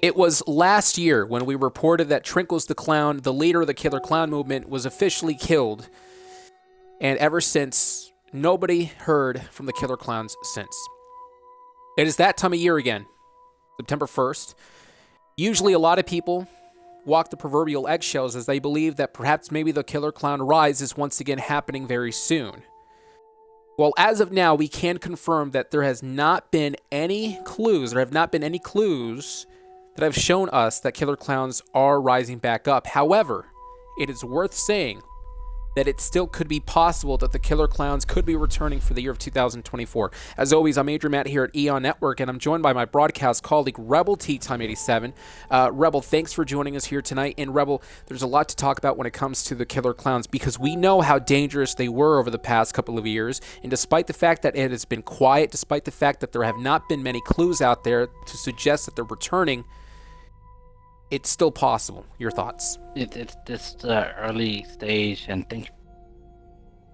It was last year when we reported that Trinkles the Clown, the leader of the Killer Clown movement, was officially killed. And ever since, nobody heard from the Killer Clowns since. It is that time of year again, September 1st. Usually a lot of people walk the proverbial eggshells as they believe that perhaps maybe the Killer Clown rise is once again happening very soon. Well, as of now, we can confirm that there have not been any clues that have shown us that Killer Clowns are rising back up. However, it is worth saying that it still could be possible that the Killer Clowns could be returning for the year of 2024. As always, I'm Adrian Matt here at Eon Network, and I'm joined by my broadcast colleague, Rebel Tea Time 87. Rebel, thanks for joining us here tonight. And Rebel, there's a lot to talk about when it comes to the Killer Clowns because we know how dangerous they were over the past couple of years. And despite the fact that it has been quiet, despite the fact that there have not been many clues out there to suggest that they're returning, it's still possible. Your thoughts? It's this early stage, and think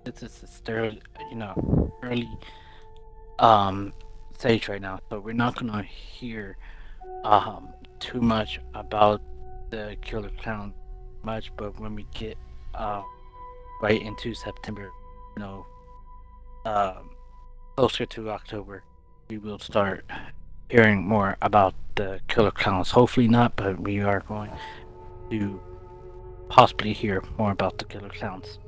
it's still early stage right now. So we're not gonna hear too much about the Killer Clown much, but when we get right into September, closer to October, we will start hearing more about the Killer Clowns. Hopefully not, but we are going to possibly hear more about the Killer Clowns.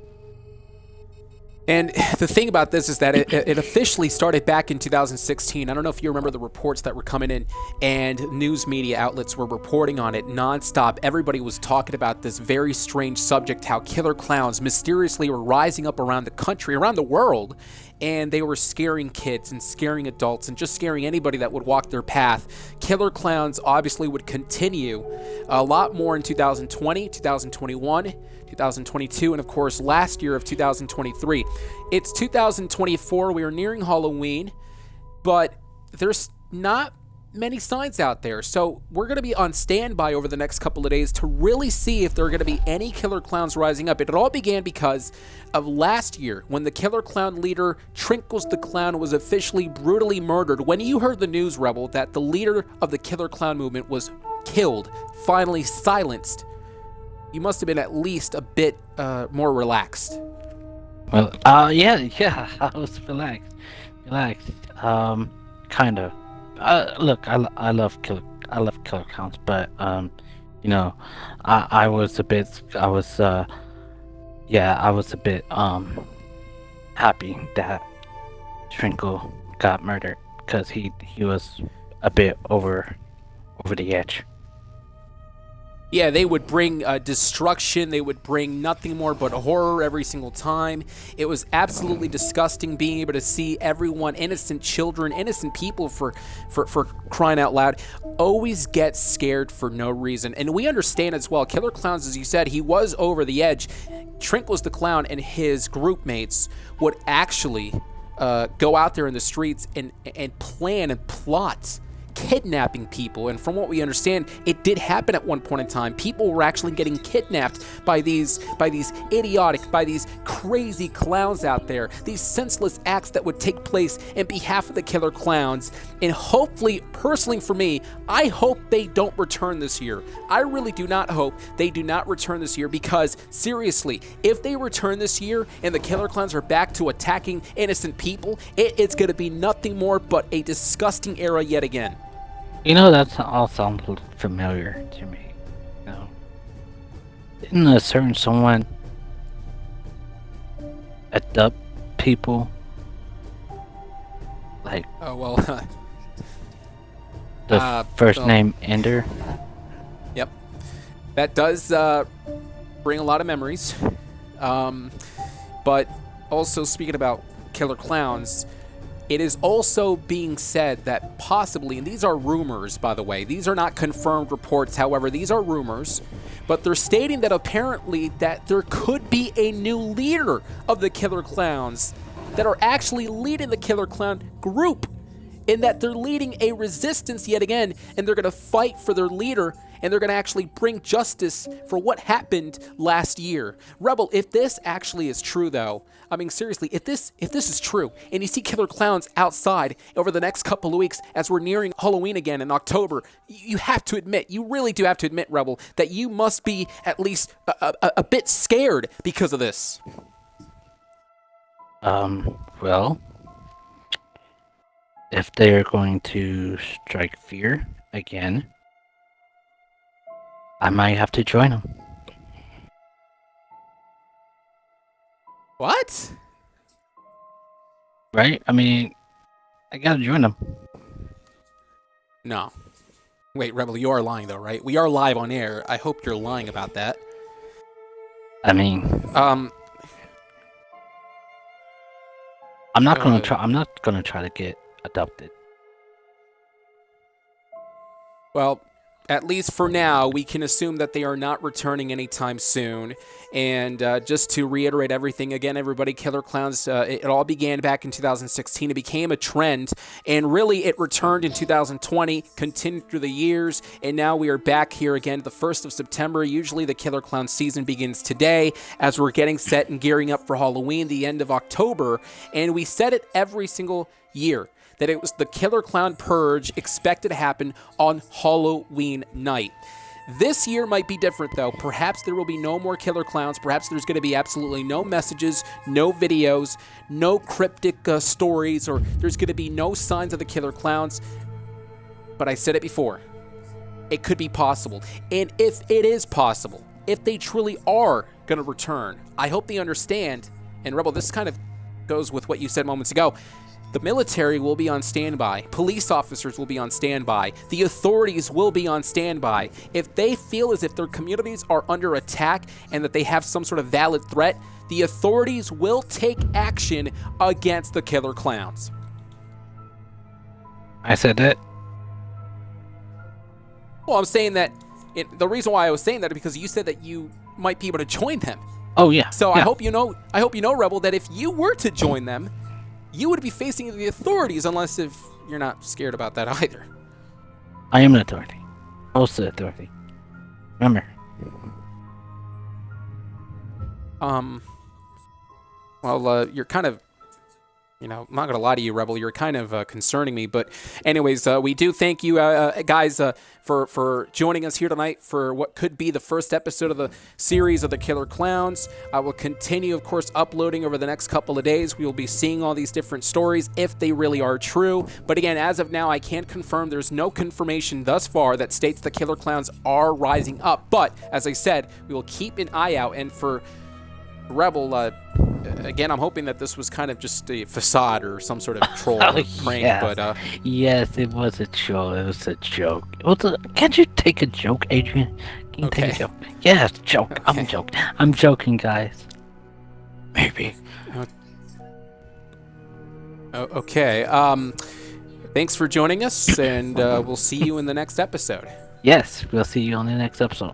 And the thing about this is that it officially started back in 2016. I don't know if you remember the reports that were coming in, and news media outlets were reporting on it nonstop. Everybody was talking about this very strange subject, how Killer Clowns mysteriously were rising up around the country, around the world, and they were scaring kids and scaring adults and just scaring anybody that would walk their path. Killer Clowns obviously would continue a lot more in 2020, 2021, 2022, and of course last year of 2023. It's 2024, we are nearing Halloween, but there's not many signs out there. So we're going to be on standby over the next couple of days to really see if there are going to be any Killer Clowns rising up. It all began because of last year when the Killer Clown leader, Trinkles the Clown, was officially brutally murdered. When you heard the news, Rebel, that the leader of the Killer Clown movement was killed, finally silenced, you must have been at least a bit more relaxed. Well, yeah, I was relaxed, kind of. Look, I love Killer Clowns, but I was a bit, I was a bit happy that Trinkle got murdered because he was a bit over the edge. Yeah, they would bring destruction. They would bring nothing more but horror every single time. It was absolutely disgusting being able to see everyone, innocent children, innocent people for crying out loud, always get scared for no reason. And we understand as well, Killer Clowns, as you said, he was over the edge. Trinkles the Clown and his group mates would actually go out there in the streets and plan and plot kidnapping people. And from what we understand, it did happen at one point in time. People were actually getting kidnapped by these crazy clowns out there, these senseless acts that would take place in behalf of the Killer Clowns. And hopefully, personally for me, I hope they don't return this year. I really do not hope they do not return this year, because seriously, if they return this year and the Killer Clowns are back to attacking innocent people, it's going to be nothing more but a disgusting era yet again. That all sounds familiar to me. Didn't a certain someone adopt people? Like, oh well, the first name Ender. Yep, that does bring a lot of memories. But also, speaking about Killer Clowns, it is also being said that possibly, and these are rumors, by the way, these are not confirmed reports, however, these are rumors, but they're stating that apparently that there could be a new leader of the Killer Clowns that are actually leading the Killer Clown group. in that they're leading a resistance yet again, and they're going to fight for their leader, and they're going to actually bring justice for what happened last year. Rebel, if this actually is true, though, I mean, seriously, if this is true, and you see killer clowns outside over the next couple of weeks as we're nearing Halloween again in October, you have to admit, you really do have to admit, Rebel, that you must be at least a bit scared because of this. Well, if they're going to strike fear again, I might have to join them. What? Right? I mean, I gotta join them. No. Wait, Rebel, you are lying though, right? We are live on air. I hope you're lying about that. I mean, I'm not gonna try. I'm not gonna try to get adopted. Well, at least for now, we can assume that they are not returning anytime soon. And just to reiterate everything again, everybody, killer clowns, it all began back in 2016. It became a trend, and really it returned in 2020, continued through the years, and now we are back here again the 1st of September. Usually the killer clown season begins today as we're getting set and gearing up for Halloween, the end of October, and we said it every single year that it was the Killer Clown Purge expected to happen on Halloween night. This year might be different, though. Perhaps there will be no more killer clowns. Perhaps there's going to be absolutely no messages, no videos, no cryptic stories, or there's going to be no signs of the killer clowns. But I said it before. It could be possible. And if it is possible, if they truly are going to return, I hope they understand. And Rebel, this kind of goes with what you said moments ago. The military will be on standby. Police officers will be on standby. The authorities will be on standby. If they feel as if their communities are under attack and that they have some sort of valid threat, the authorities will take action against the killer clowns. I said that. Well, I'm saying that the reason why I was saying that is because you said that you might be able to join them. Oh yeah. So yeah. I hope you know, Rebel, that if you were to join them, you would be facing the authorities, unless if you're not scared about that either. I am an authority. Also an authority. Remember. Well, you're kind of, I'm not going to lie to you, Rebel. You're kind of concerning me. But anyways, we do thank you guys for joining us here tonight for what could be the first episode of the series of the Killer Clowns. I will continue, of course, uploading over the next couple of days. We will be seeing all these different stories if they really are true. But again, as of now, I can't confirm. There's no confirmation thus far that states the Killer Clowns are rising up. But as I said, we will keep an eye out. And for Rebel, again, I'm hoping that this was kind of just a facade or some sort of troll or prank. Yeah. But yes, it was a joke. It was a joke. Can't you take a joke, Adrian? Can you take a joke? Yes, joke. Okay. I'm joking, guys. Maybe. Okay. Thanks for joining us, and we'll see you in the next episode. Yes, we'll see you on the next episode.